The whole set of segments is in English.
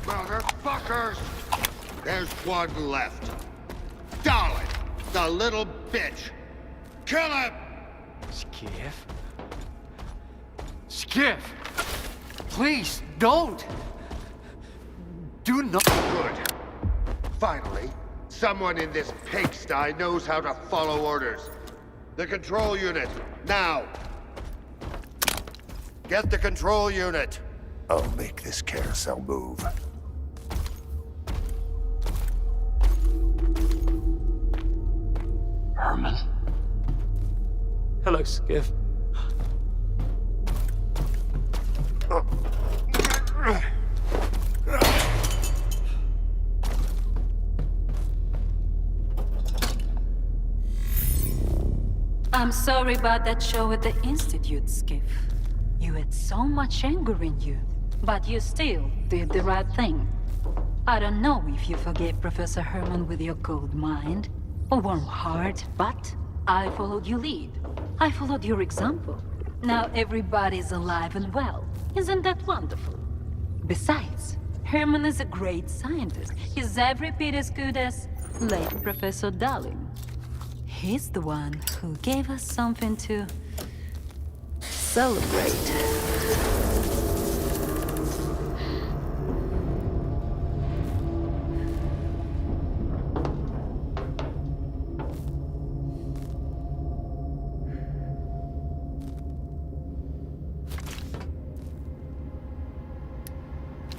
Motherfuckers! There's one left. Darling, the little bitch. Kill him! Skiff? Skiff! Please, don't! Do not... Good. Finally, someone in this pigsty knows how to follow orders. The control unit, now! Get the control unit. I'll make this carousel move. Herman? Hello, Skiff. I'm sorry about that show at the Institute, Skiff. You had so much anger in you, but you still did the right thing. I don't know if you forgave Professor Herman with your cold mind, or warm heart, but I followed your lead. I followed your example. Now everybody's alive and well. Isn't that wonderful? Besides, Herman is a great scientist. He's every bit as good as late Professor Darling. He's the one who gave us something to celebrate.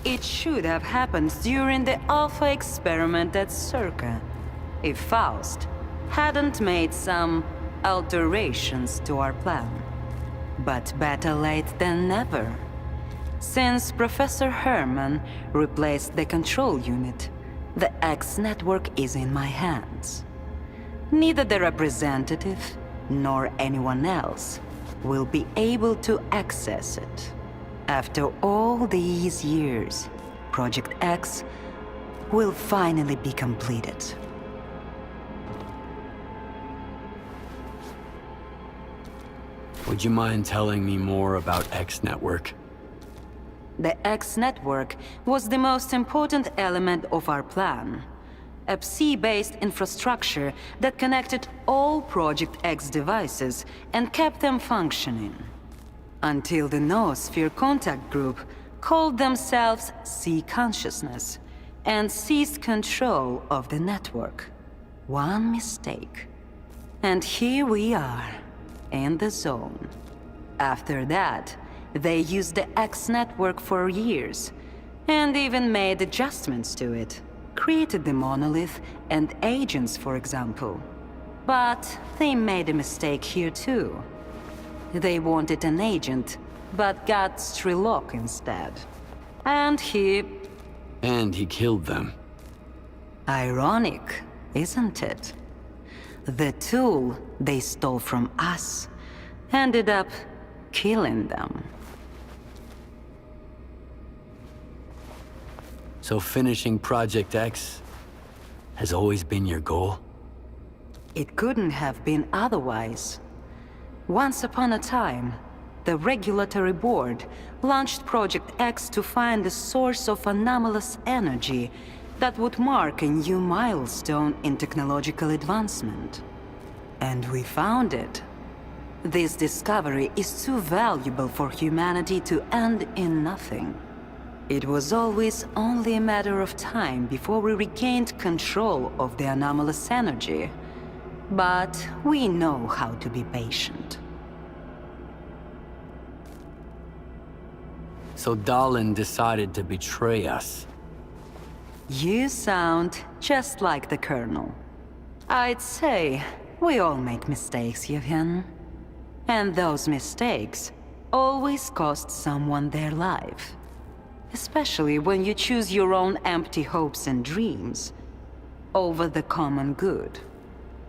It should have happened during the Alpha experiment at Circa, if Faust hadn't made some alterations to our plan. But better late than never. Since Professor Herman replaced the control unit, the X network is in my hands. Neither the representative nor anyone else will be able to access it. After all these years, Project X will finally be completed. Would you mind telling me more about X Network? The X Network was the most important element of our plan. A Psi-based infrastructure that connected all Project X devices and kept them functioning. Until the Noosphere Contact Group called themselves Psi Consciousness and seized control of the network. One mistake. And here we are, in the zone. After that, they used the X network for years, and even made adjustments to it. Created the monolith and agents, for example. But they made a mistake here too. They wanted an agent, but got Strilok instead. And he killed them. Ironic, isn't it? The tool they stole from us ended up killing them. So finishing Project X has always been your goal? It couldn't have been otherwise. Once upon a time, the Regulatory Board launched Project X to find the source of anomalous energy that would mark a new milestone in technological advancement. And we found it. This discovery is too valuable for humanity to end in nothing. It was always only a matter of time before we regained control of the anomalous energy. But we know how to be patient. So Dahlin decided to betray us. You sound just like the Colonel. I'd say we all make mistakes, Yevhen. And those mistakes always cost someone their life. Especially when you choose your own empty hopes and dreams over the common good.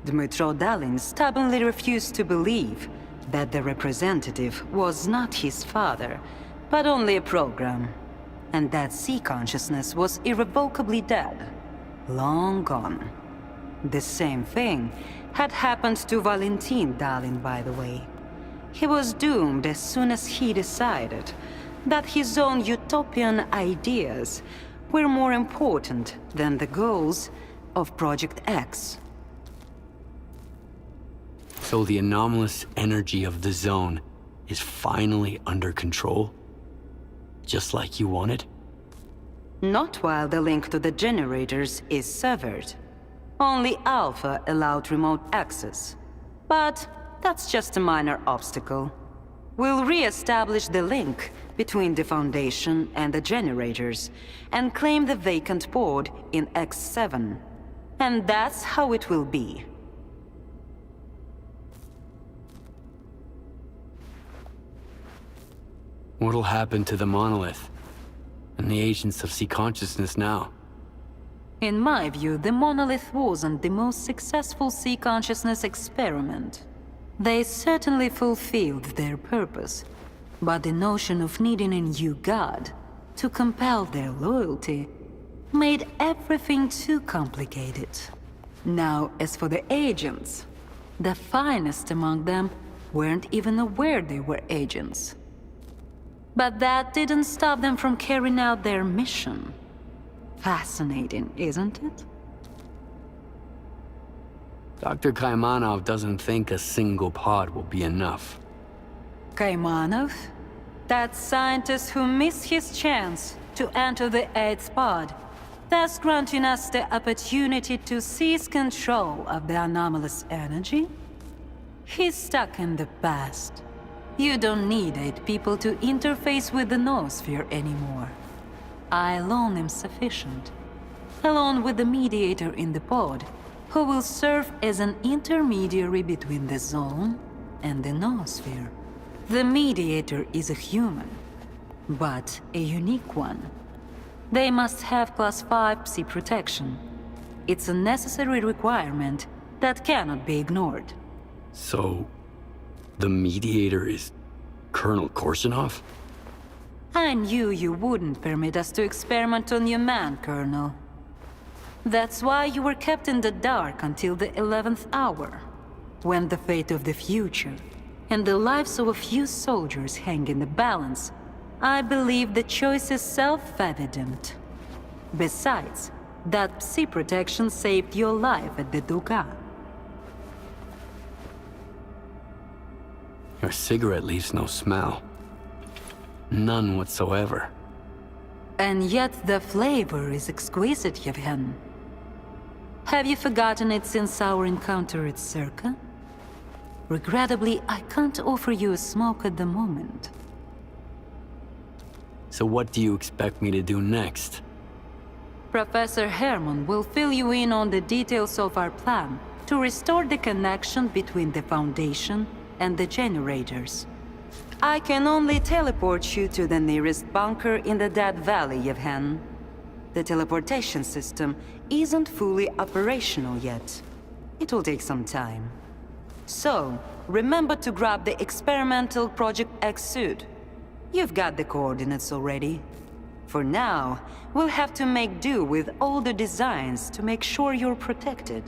Dmytro Dahlin stubbornly refused to believe that the representative was not his father, but only a program. And that Psi consciousness was irrevocably dead. Long gone. The same thing had happened to Valentin Dahlin, by the way. He was doomed as soon as he decided that his own utopian ideas were more important than the goals of Project X. So the anomalous energy of the zone is finally under control? Just like you wanted? Not while the link to the generators is severed. Only Alpha allowed remote access. But that's just a minor obstacle. We'll re-establish the link between the Foundation and the generators, and claim the vacant board in X7. And that's how it will be. What'll happen to the monolith? And the agents of C-consciousness now? In my view, the monolith wasn't the most successful C-consciousness experiment. They certainly fulfilled their purpose, but the notion of needing a new god to compel their loyalty made everything too complicated. Now, as for the agents, the finest among them weren't even aware they were agents. But that didn't stop them from carrying out their mission. Fascinating, isn't it? Dr. Kaimanov doesn't think a single pod will be enough. Kaimanov? That scientist who missed his chance to enter the 8th pod, thus granting us the opportunity to seize control of the anomalous energy? He's stuck in the past. You don't need 8 people to interface with the noosphere anymore. I alone am sufficient, along with the mediator in the pod, who will serve as an intermediary between the zone and the noosphere. The mediator is a human, but a unique one. They must have Class 5 Psi protection. It's a necessary requirement that cannot be ignored. So, the mediator is Colonel Korshunov? I knew you wouldn't permit us to experiment on your man, Colonel. That's why you were kept in the dark until the 11th hour, when the fate of the future and the lives of a few soldiers hang in the balance. I believe the choice is self-evident. Besides, that Psi protection saved your life at the Dugan. Your cigarette leaves no smell. None whatsoever. And yet the flavor is exquisite, Yevhen. Have you forgotten it since our encounter at Circa? Regrettably, I can't offer you a smoke at the moment. So what do you expect me to do next? Professor Herman will fill you in on the details of our plan to restore the connection between the Foundation and the generators. I can only teleport you to the nearest bunker in the Dead Valley, Yevhen. The teleportation system isn't fully operational yet. It will take some time. So, remember to grab the experimental Project X suit. You've got the coordinates already. For now, we'll have to make do with older designs to make sure you're protected.